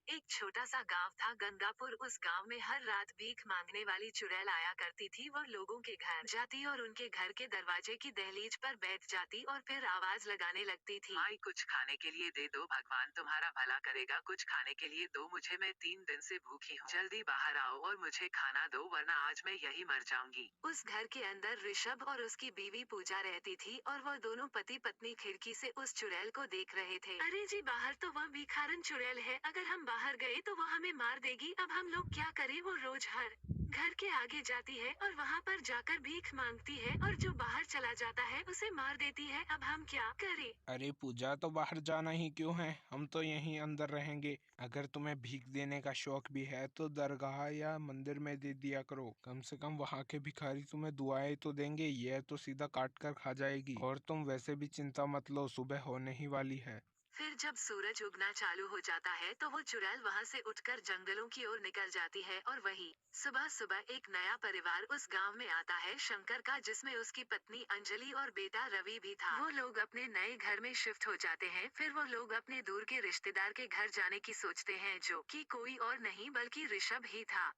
एक छोटा सा गांव था गंगापुर। उस गांव में हर रात भीख मांगने वाली चुड़ैल आया करती थी। वो लोगों के घर जाती और उनके घर के दरवाजे की दहलीज पर बैठ जाती और फिर आवाज लगाने लगती थी। माई, कुछ खाने के लिए दे दो, भगवान तुम्हारा भला करेगा। कुछ खाने के लिए दो मुझे, मैं 3 दिन से भूखी हूँ। जल्दी बाहर आओ और मुझे खाना दो, वरना आज मैं यही मर जाऊंगी। उस घर के अंदर ऋषभ और उसकी बीवी पूजा रहती थी और वो दोनों पति पत्नी खिड़की से उस चुड़ैल को देख रहे थे। अरे जी, बाहर तो वह भिखारन चुड़ैल है। अगर हम बाहर गए तो वो हमें मार देगी। अब हम लोग क्या करें? वो रोज हर घर के आगे जाती है और वहाँ पर जाकर भीख मांगती है और जो बाहर चला जाता है उसे मार देती है। अब हम क्या करें? अरे पूजा, तो बाहर जाना ही क्यों है, हम तो यहीं अंदर रहेंगे। अगर तुम्हें भीख देने का शौक भी है तो दरगाह या मंदिर में दे दिया करो। कम से कम वहाँ के भिखारी तुम्हें दुआएं तो देंगे, यह तो सीधा काट कर खा जाएगी। और तुम वैसे भी चिंता मत लो, सुबह होने ही वाली है। फिर जब सूरज उगना चालू हो जाता है तो वो चुड़ैल वहाँ से उठकर जंगलों की ओर निकल जाती है और वही सुबह सुबह एक नया परिवार उस गांव में आता है, शंकर का, जिसमें उसकी पत्नी अंजलि और बेटा रवि भी था। वो लोग अपने नए घर में शिफ्ट हो जाते हैं। फिर वो लोग अपने दूर के रिश्तेदार के घर जाने की सोचते हैं, जो कि कोई और नहीं बल्कि ऋषभ ही था।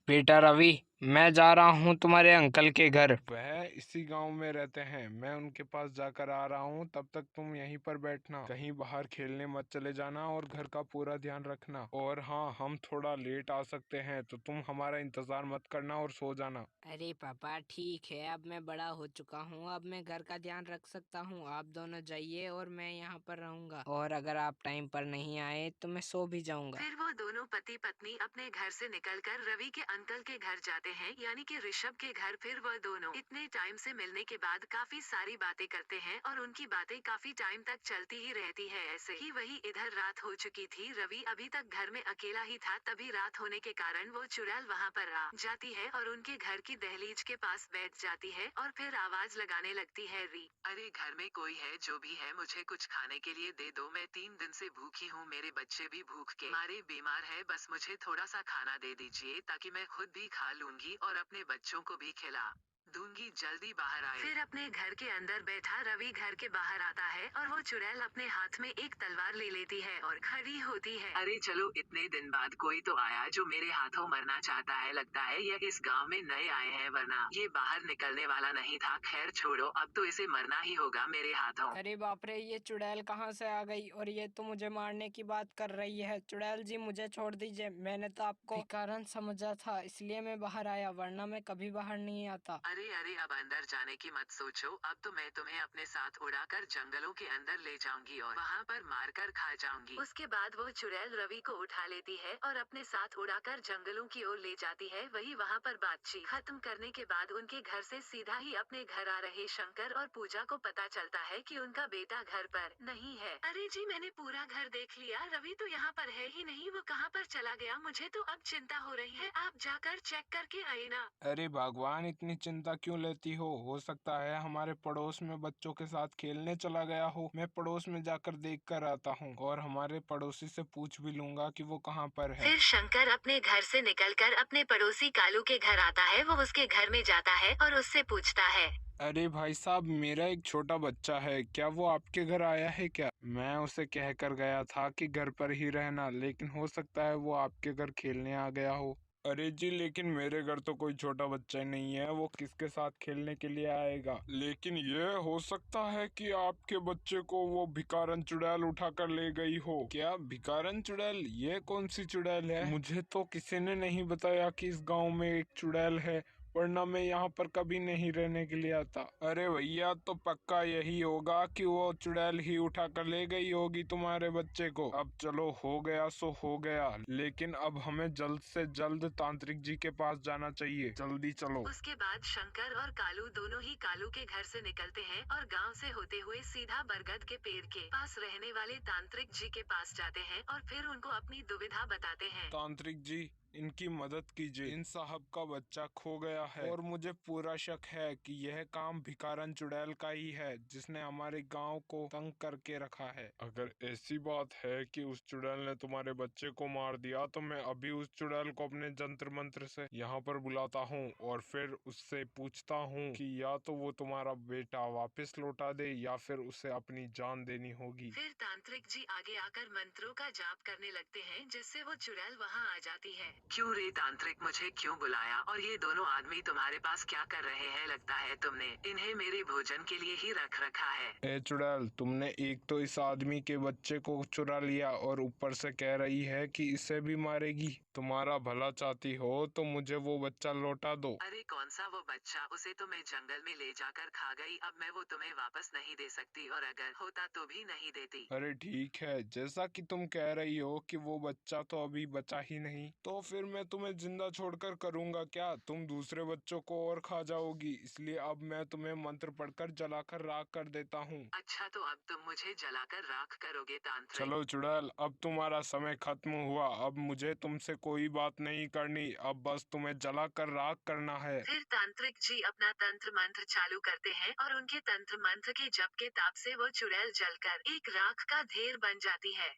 बेटा रवि, मैं जा रहा हूँ तुम्हारे अंकल के घर। वह इसी गांव में रहते हैं, मैं उनके पास जाकर आ रहा हूँ। तब तक तुम यहीं पर बैठना, कहीं बाहर खेलने मत चले जाना और घर का पूरा ध्यान रखना। और हाँ, हम थोड़ा लेट आ सकते हैं तो तुम हमारा इंतजार मत करना और सो जाना। अरे पापा ठीक है, अब मैं बड़ा हो चुका हूँ, अब मैं घर का ध्यान रख सकता हूँ। आप दोनों जाइए और मैं यहाँ पर रहूंगा, और अगर आप टाइम पर नहीं आए तो मैं सो भी जाऊंगा। फिर वो दोनों पति पत्नी अपने घर से निकलकर रवि के अंकल के घर जाते हैं, यानी कि ऋषभ के घर। फिर वह दोनों इतने टाइम से मिलने के बाद काफी सारी बातें करते हैं और उनकी बातें काफी टाइम तक चलती ही रहती है। ऐसे ही वही इधर रात हो चुकी थी। रवि अभी तक घर में अकेला ही था। तभी रात होने के कारण वो चुड़ैल वहाँ पर आ जाती है और उनके घर की दहलीज के पास बैठ जाती है और फिर आवाज लगाने लगती है, री। अरे घर में कोई है? जो भी है मुझे कुछ खाने के लिए दे दो, मैं 3 दिन से भूखी हूँ। मेरे बच्चे भी भूख के मारे बीमार है। बस मुझे थोड़ा सा खाना दे दीजिए ताकि मैं खुद भी खा लूंगी और अपने बच्चों को भी खिला दूंगी। जल्दी बाहर आए। फिर अपने घर के अंदर बैठा रवि घर के बाहर आता है और वो चुड़ैल अपने हाथ में एक तलवार ले लेती है और खड़ी होती है। अरे चलो, इतने दिन बाद कोई तो आया जो मेरे हाथों मरना चाहता है। लगता है यह इस गांव में नए आए हैं, वरना ये बाहर निकलने वाला नहीं था। खैर छोड़ो, अब तो इसे मरना ही होगा मेरे हाथों। अरे बाप रे, ये चुड़ैल कहाँ से आ गई और ये तो मुझे मारने की बात कर रही है। चुड़ैल जी मुझे छोड़ दीजिए, मैंने तो आपको भिखारन समझा था, इसलिए मैं बाहर आया, वरना मैं कभी बाहर नहीं आता। अरे अरे, अब अंदर जाने की मत सोचो। अब तो मैं तुम्हें अपने साथ उड़ाकर जंगलों के अंदर ले जाऊंगी और वहाँ पर मारकर खा जाऊंगी। उसके बाद वो चुड़ैल रवि को उठा लेती है और अपने साथ उड़ाकर जंगलों की ओर ले जाती है। वही वहाँ पर बातचीत खत्म करने के बाद उनके घर से सीधा ही अपने घर आ रहे शंकर और पूजा को पता चलता है कि उनका बेटा घर पर नहीं है। अरे जी, मैंने पूरा घर देख लिया, रवि तो यहाँ पर है ही नहीं। वो कहाँ पर चला गया? मुझे तो अब चिंता हो रही है। आप जाकर चेक करके आए ना। अरे भगवान, इतनी चिंता क्यों लेती हो सकता है हमारे पड़ोस में बच्चों के साथ खेलने चला गया हो। मैं पड़ोस में जाकर देख कर आता हूँ और हमारे पड़ोसी से पूछ भी लूंगा कि वो कहाँ पर है। फिर शंकर अपने घर से निकलकर अपने पड़ोसी कालू के घर आता है। वो उसके घर में जाता है और उससे पूछता है, अरे भाई साहब, मेरा एक छोटा बच्चा है, क्या वो आपके घर आया है क्या? मैं उसे कह कर गया था कि घर पर ही रहना, लेकिन हो सकता है वो आपके घर खेलने आ गया हो। अरे जी, लेकिन मेरे घर तो कोई छोटा बच्चा ही नहीं है, वो किसके साथ खेलने के लिए आएगा? लेकिन ये हो सकता है कि आपके बच्चे को वो भिखारन चुड़ैल उठा कर ले गई हो। क्या भिखारन चुड़ैल? ये कौन सी चुड़ैल है? मुझे तो किसी ने नहीं बताया कि इस गांव में एक चुड़ैल है, वरना मैं यहाँ पर कभी नहीं रहने के लिए आता। अरे भैया, तो पक्का यही होगा कि वो चुड़ैल ही उठा कर ले गई होगी तुम्हारे बच्चे को। अब चलो, हो गया सो हो गया, लेकिन अब हमें जल्द से जल्द तांत्रिक जी के पास जाना चाहिए। जल्दी चलो। उसके बाद शंकर और कालू दोनों ही कालू के घर से निकलते हैं और गांव से होते हुए सीधा बरगद के पेड़ के पास रहने वाले तांत्रिक जी के पास जाते हैं और फिर उनको अपनी दुविधा बताते हैं। तांत्रिक जी, इनकी मदद कीजिए। इन साहब का बच्चा खो गया है और मुझे पूरा शक है कि यह काम भिखारन चुड़ैल का ही है, जिसने हमारे गांव को तंग करके रखा है। अगर ऐसी बात है कि उस चुड़ैल ने तुम्हारे बच्चे को मार दिया तो मैं अभी उस चुड़ैल को अपने जंत्र मंत्र से यहाँ पर बुलाता हूँ और फिर उससे पूछता हूँ कि या तो वो तुम्हारा बेटा वापस लौटा दे या फिर उसे अपनी जान देनी होगी। फिर तांत्रिक जी आगे आकर मंत्रों का जाप करने लगते हैं, जिससे वो चुड़ैल वहाँ आ जाती है। क्यों रे तांत्रिक, मुझे क्यों बुलाया और ये दोनों आदमी तुम्हारे पास क्या कर रहे हैं? लगता है तुमने इन्हें मेरे भोजन के लिए ही रख रखा है। ए चुड़ैल, तुमने एक तो इस आदमी के बच्चे को चुरा लिया और ऊपर से कह रही है कि इसे भी मारेगी। तुम्हारा भला चाहती हो तो मुझे वो बच्चा लौटा दो। अरे कौन सा वो बच्चा? उसे तो मैं जंगल में ले जाकर खा गई। अब मैं वो तुम्हें वापस नहीं दे सकती और अगर होता तो भी नहीं देती। अरे ठीक है, जैसा कि तुम कह रही हो कि वो बच्चा तो अभी बचा ही नहीं, तो फिर मैं तुम्हें जिंदा छोड़कर करूंगा क्या? तुम दूसरे बच्चों को और खा जाओगी, इसलिए अब मैं तुम्हें मंत्र पढ़कर जलाकर राख कर देता हूँ। अच्छा तो अब तुम मुझे जलाकर राख करोगे तांत्रिक? चलो चुड़ैल, अब तुम्हारा समय खत्म हुआ। अब मुझे तुमसे कोई बात नहीं करनी, अब बस तुम्हें जलाकर राख करना है। फिर तांत्रिक जी अपना तंत्र मंत्र चालू करते हैं और उनके तंत्र मंत्र के जप के ताप से वो चुड़ैल जलकर एक राख का ढेर बन जाती है।